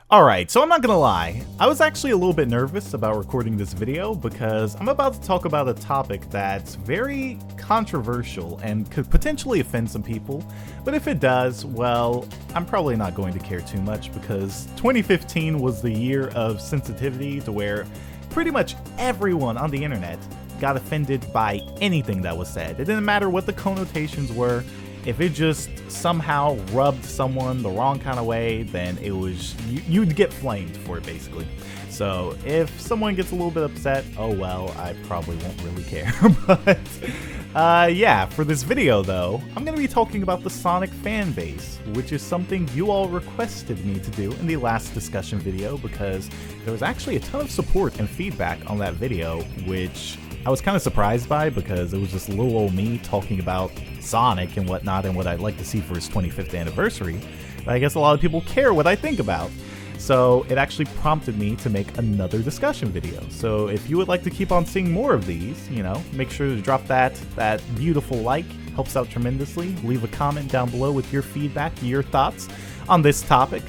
Alright, so I'm not gonna lie, I was actually a little bit nervous about recording this video because I'm about to talk about a topic that's very controversial and could potentially offend some people, but if it does, well, I'm probably not going to care too much because 2015 was the year of sensitivity to where pretty much everyone on the internet got offended by anything that was said. It didn't matter what the connotations were. If it just somehow rubbed someone the wrong kind of way, then it was you'd get flamed for it, basically. So if someone gets a little bit upset, oh well, I probably won't really care. But yeah, for this video though, I'm going to be talking about the Sonic Fanbase, which is something you all requested me to do in the last discussion video because there was actually a ton of support and feedback on that video, which I was kind of surprised by because it was just little old me talking about Sonic and whatnot and what I'd like to see for his 25th anniversary. But I guess a lot of people care what I think about. So it actually prompted me to make another discussion video. So if you would like to keep on seeing more of these, you know, make sure to drop that beautiful like. Helps out tremendously. Leave a comment down below with your feedback, your thoughts on this topic,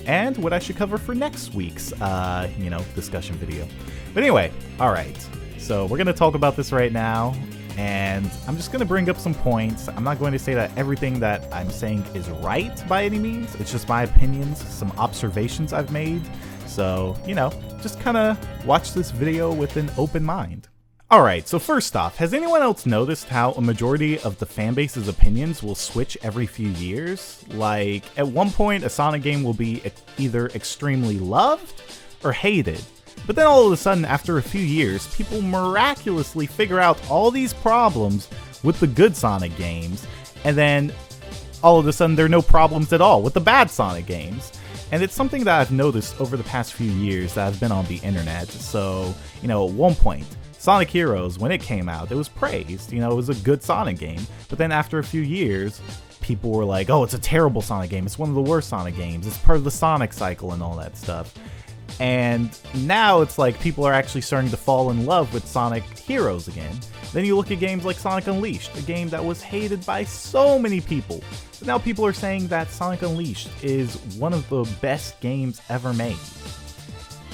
and what I should cover for next week's, discussion video. But anyway, alright. So we're going to talk about this right now, and I'm just going to bring up some points. I'm not going to say that everything that I'm saying is right by any means. It's just my opinions, some observations I've made. So, you know, just kind of watch this video with an open mind. Alright, so first off, has anyone else noticed how a majority of the fanbase's opinions will switch every few years? Like, at one point, a Sonic game will be either extremely loved or hated. But then all of a sudden, after a few years, people miraculously figure out all these problems with the good Sonic games, and then all of a sudden there are no problems at all with the bad Sonic games. And it's something that I've noticed over the past few years that I've been on the internet. So, you know, at one point, Sonic Heroes, when it came out, it was praised. You know, it was a good Sonic game. But then after a few years, people were like, oh, it's a terrible Sonic game. It's one of the worst Sonic games. It's part of the Sonic cycle and all that stuff. And now it's like people are actually starting to fall in love with Sonic Heroes again. Then you look at games like Sonic Unleashed, a game that was hated by so many people. But now people are saying that Sonic Unleashed is one of the best games ever made.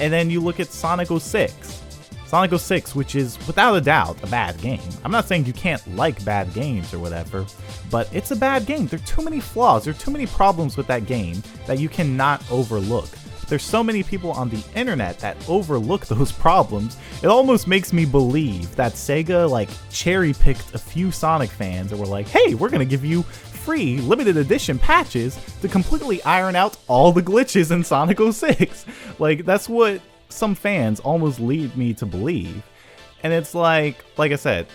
And then you look at Sonic 06. Sonic 06, which is without a doubt a bad game. I'm not saying you can't like bad games or whatever, but it's a bad game. There are too many flaws, there are too many problems with that game that you cannot overlook. There's so many people on the internet that overlook those problems, it almost makes me believe that Sega cherry-picked a few Sonic fans and were like, hey, we're gonna give you free limited edition patches to completely iron out all the glitches in Sonic 06. That's what some fans almost lead me to believe. And it's like I said,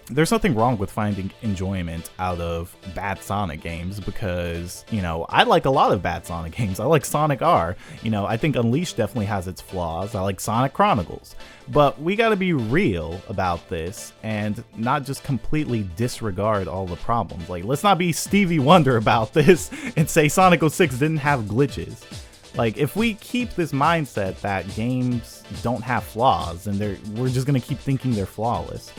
there's nothing wrong with finding enjoyment out of bad Sonic games because, you know, I like a lot of bad Sonic games. I like Sonic R. You know, I think Unleashed definitely has its flaws. I like Sonic Chronicles. But we gotta be real about this and not just completely disregard all the problems. Let's not be Stevie Wonder about this and say Sonic 06 didn't have glitches. If we keep this mindset that games don't have flaws and we're just gonna keep thinking they're flawless.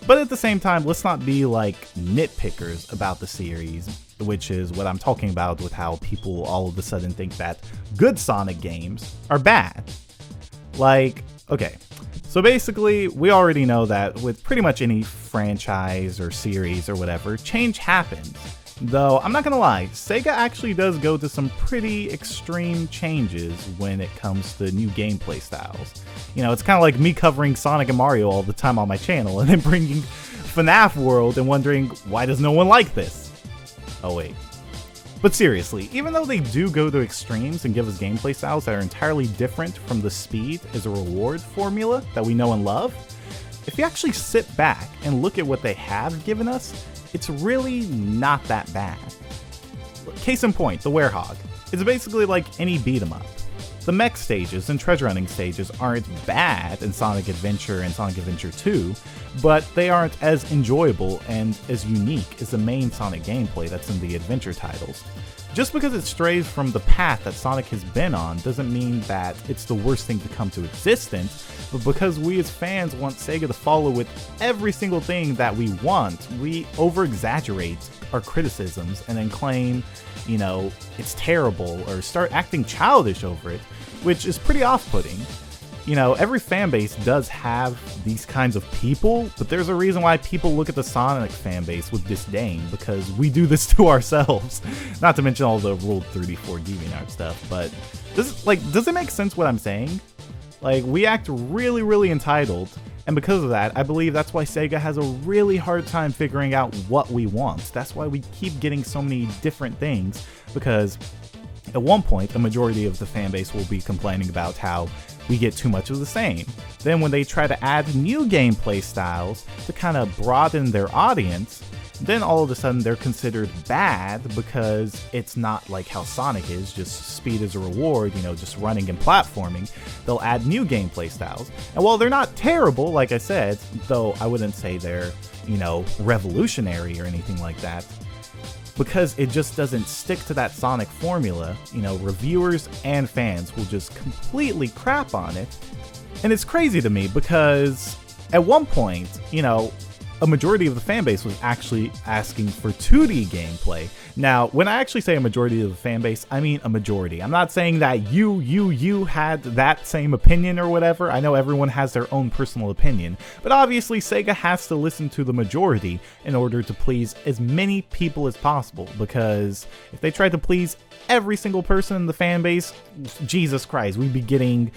But at the same time, let's not be nitpickers about the series, which is what I'm talking about with how people all of a sudden think that good Sonic games are bad. Okay, so basically, we already know that with pretty much any franchise or series or whatever, change happens. Though, I'm not gonna lie, Sega actually does go to some pretty extreme changes when it comes to new gameplay styles. You know, it's kind of like me covering Sonic and Mario all the time on my channel and then bringing FNAF World and wondering, why does no one like this? Oh wait. But seriously, even though they do go to extremes and give us gameplay styles that are entirely different from the speed as a reward formula that we know and love, if you actually sit back and look at what they have given us, it's really not that bad. Case in point, the Werehog. It's basically like any beat 'em up. The mech stages and treasure hunting stages aren't bad in Sonic Adventure and Sonic Adventure 2, but they aren't as enjoyable and as unique as the main Sonic gameplay that's in the adventure titles. Just because it strays from the path that Sonic has been on doesn't mean that it's the worst thing to come to existence, but because we as fans want Sega to follow with every single thing that we want, we over-exaggerate our criticisms and then claim, you know, it's terrible or start acting childish over it, which is pretty off-putting. You know, every fan base does have these kinds of people, but there's a reason why people look at the Sonic fan base with disdain, because we do this to ourselves. Not to mention all the Rule 34 DeviantArt stuff, but does it make sense what I'm saying? Like, we act really, really entitled, and because of that, I believe that's why Sega has a really hard time figuring out what we want. That's why we keep getting so many different things, because at one point, a majority of the fan base will be complaining about how we get too much of the same. Then when they try to add new gameplay styles to kind of broaden their audience, then all of a sudden they're considered bad because it's not like how Sonic is, just speed is a reward, you know, just running and platforming. They'll add new gameplay styles. And while they're not terrible, like I said, though I wouldn't say they're, you know, revolutionary or anything like that, because it just doesn't stick to that Sonic formula, you know, reviewers and fans will just completely crap on it. And it's crazy to me because at one point, you know, a majority of the fan base was actually asking for 2D gameplay. Now, when I actually say a majority of the fan base, I mean a majority. I'm not saying that you had that same opinion or whatever. I know everyone has their own personal opinion, but obviously Sega has to listen to the majority in order to please as many people as possible, because if they tried to please every single person in the fan base, Jesus Christ, we'd be getting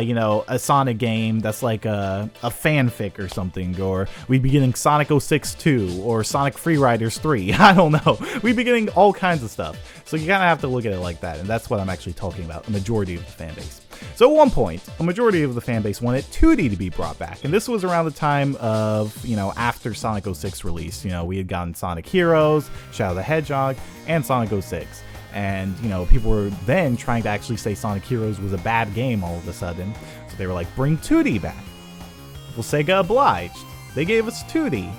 you know, a Sonic game that's like a fanfic or something, or we'd be getting Sonic 06 2 or Sonic Freeriders 3. I don't know. We'd be getting all kinds of stuff. So you kind of have to look at it like that, and that's what I'm actually talking about, a majority of the fan base. So at one point, a majority of the fan base wanted 2D to be brought back, and this was around the time of, you know, after Sonic 06 release. You know, we had gotten Sonic Heroes, Shadow the Hedgehog, and Sonic 06. And, you know, people were then trying to actually say Sonic Heroes was a bad game all of a sudden. So they were like, bring 2D back. Well, Sega obliged. They gave us 2D.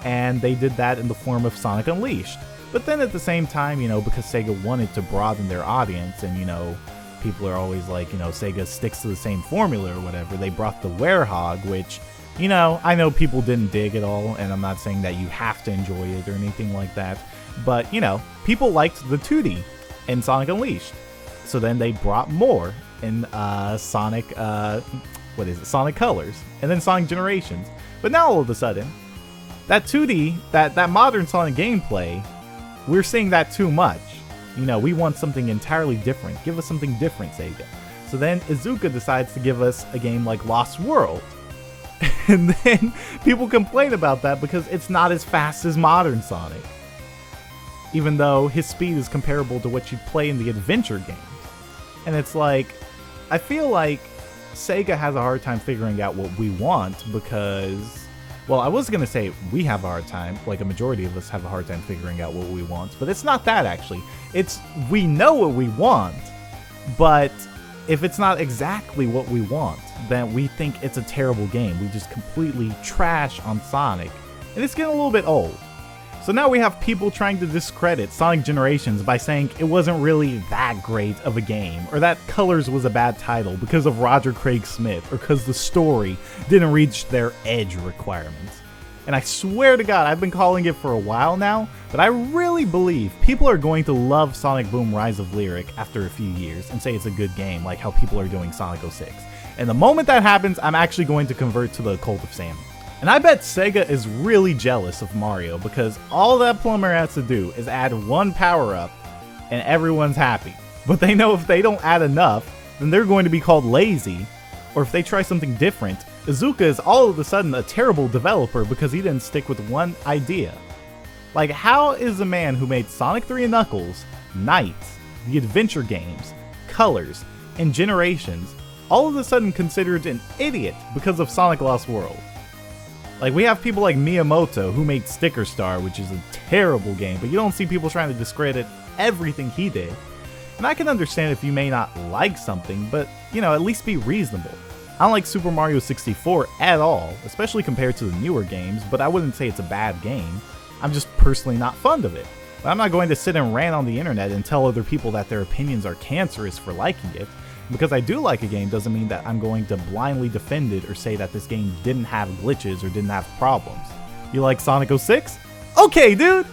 And they did that in the form of Sonic Unleashed. But then at the same time, you know, because Sega wanted to broaden their audience, and, you know, people are always like, you know, Sega sticks to the same formula or whatever, they brought the Hedgehog, which, you know, I know people didn't dig at all, and I'm not saying that you have to enjoy it or anything like that. But, you know, people liked the 2D in Sonic Unleashed. So then they brought more in Sonic, Sonic Colors, and then Sonic Generations. But now all of a sudden, that 2D, that modern Sonic gameplay, we're seeing that too much. You know, we want something entirely different. Give us something different, Sega. So then Iizuka decides to give us a game like Lost World. And then people complain about that because it's not as fast as modern Sonic, even though his speed is comparable to what you play in the adventure games. And it's like, I feel like Sega has a hard time figuring out what we want because, well, I was gonna say we have a hard time, like a majority of us have a hard time figuring out what we want, but it's not that actually. It's, we know what we want, but if it's not exactly what we want, then we think it's a terrible game. We just completely trash on Sonic, and it's getting a little bit old. So now we have people trying to discredit Sonic Generations by saying it wasn't really that great of a game, or that Colors was a bad title because of Roger Craig Smith, or because the story didn't reach their edge requirements. And I swear to God, I've been calling it for a while now, but I really believe people are going to love Sonic Boom Rise of Lyric after a few years and say it's a good game, like how people are doing Sonic 06. And the moment that happens, I'm actually going to convert to the Cult of Sam. And I bet Sega is really jealous of Mario because all that plumber has to do is add one power-up and everyone's happy. But they know if they don't add enough, then they're going to be called lazy. Or if they try something different, Iizuka is all of a sudden a terrible developer because he didn't stick with one idea. Like, how is a man who made Sonic 3 and Knuckles, Knights, the adventure games, Colors, and Generations all of a sudden considered an idiot because of Sonic Lost World? Like, we have people like Miyamoto who made Sticker Star, which is a terrible game, but you don't see people trying to discredit everything he did. And I can understand if you may not like something, but, you know, at least be reasonable. I don't like Super Mario 64 at all, especially compared to the newer games, but I wouldn't say it's a bad game. I'm just personally not fond of it. But I'm not going to sit and rant on the internet and tell other people that their opinions are cancerous for liking it. Because I do like a game doesn't mean that I'm going to blindly defend it or say that this game didn't have glitches or didn't have problems. You like Sonic 06? Okay, dude!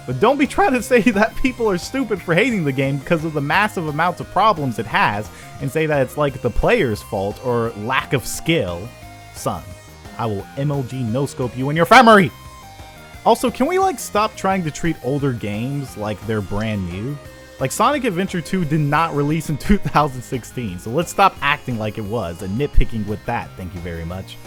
But don't be trying to say that people are stupid for hating the game because of the massive amounts of problems it has, and say that it's like the player's fault or lack of skill. Son, I will MLG no-scope you in your family! Also, can we like stop trying to treat older games like they're brand new? Like Sonic Adventure 2 did not release in 2016, so let's stop acting like it was and nitpicking with that, thank you very much.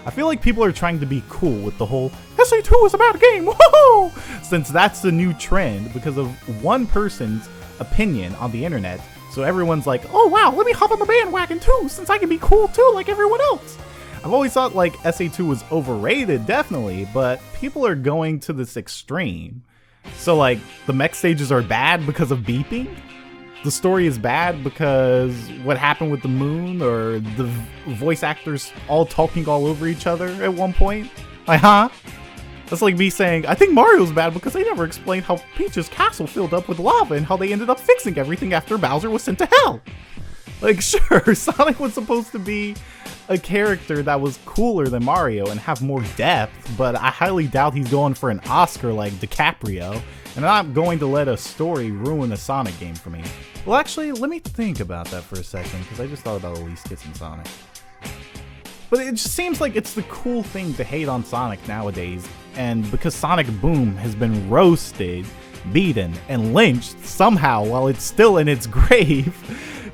I feel like people are trying to be cool with the whole SA2 is a bad game, woohoo! Since that's the new trend because of one person's opinion on the internet, so everyone's like, oh wow, let me hop on the bandwagon too, since I can be cool too like everyone else. I've always thought like SA2 was overrated, definitely, but people are going to this extreme. So like, the mech stages are bad because of beeping? The story is bad because what happened with the moon, or the voice actors all talking all over each other at one point? Like, huh? That's like me saying, I think Mario's bad because they never explained how Peach's castle filled up with lava and how they ended up fixing everything after Bowser was sent to hell. Like, sure, Sonic was supposed to be a character that was cooler than Mario and have more depth, but I highly doubt he's going for an Oscar like DiCaprio, and I'm not going to let a story ruin a Sonic game for me. Well, actually, let me think about that for a second, because I just thought about Elise kissing Sonic. But it just seems like it's the cool thing to hate on Sonic nowadays, and because Sonic Boom has been roasted, beaten, and lynched somehow while it's still in its grave,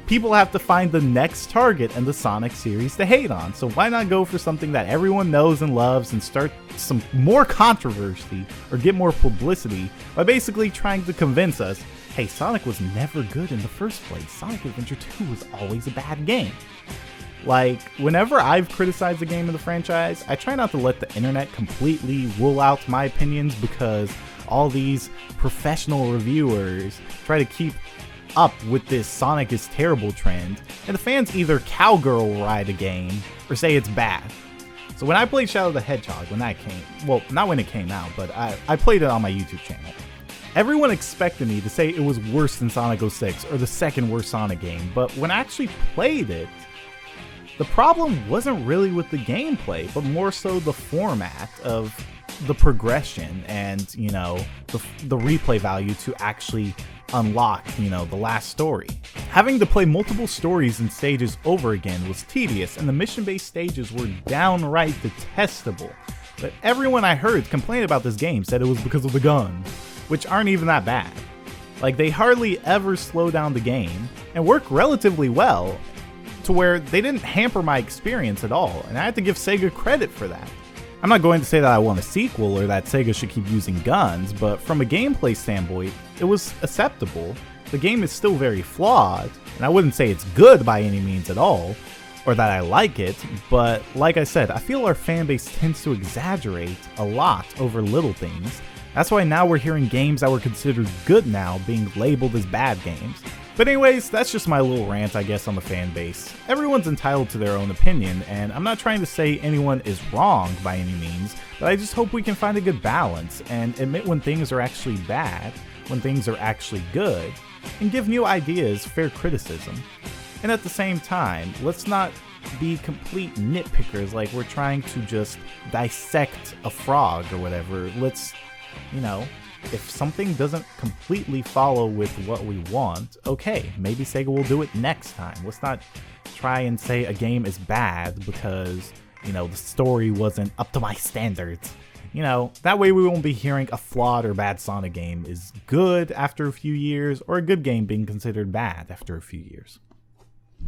people have to find the next target in the Sonic series to hate on. So why not go for something that everyone knows and loves and start some more controversy or get more publicity by basically trying to convince us, hey, Sonic was never good in the first place. Sonic Adventure 2 was always a bad game. Like, whenever I've criticized a game in the franchise, I try not to let the internet completely rule out my opinions because all these professional reviewers try to keep up with this Sonic is terrible trend, and the fans either cowgirl ride a game or say it's bad. So when I played Shadow the Hedgehog, when that came, well, not when it came out, but I played it on my YouTube channel, everyone expected me to say it was worse than Sonic 06 or the second worst Sonic game, but when I actually played it, the problem wasn't really with the gameplay, but more so the format of the progression and, you know, the replay value to actually unlock, you know, the last story. Having to play multiple stories and stages over again was tedious, and the mission-based stages were downright detestable. But everyone I heard complain about this game said it was because of the guns, which aren't even that bad. Like, they hardly ever slow down the game and work relatively well to where they didn't hamper my experience at all, and I have to give Sega credit for that. I'm not going to say that I want a sequel or that Sega should keep using guns, but from a gameplay standpoint, it was acceptable. The game is still very flawed, and I wouldn't say it's good by any means at all, or that I like it, but like I said, I feel our fanbase tends to exaggerate a lot over little things. That's why now we're hearing games that were considered good now being labeled as bad games. But anyways, that's just my little rant, I guess, on the fan base. Everyone's entitled to their own opinion, and I'm not trying to say anyone is wrong by any means, but I just hope we can find a good balance and admit when things are actually bad, when things are actually good, and give new ideas fair criticism. And at the same time, let's not be complete nitpickers like we're trying to just dissect a frog or whatever. Let's, you know, if something doesn't completely follow with what we want, okay, maybe Sega will do it next time. Let's not try and say a game is bad because, you know, the story wasn't up to my standards. You know, that way we won't be hearing a flawed or bad Sonic game is good after a few years, or a good game being considered bad after a few years.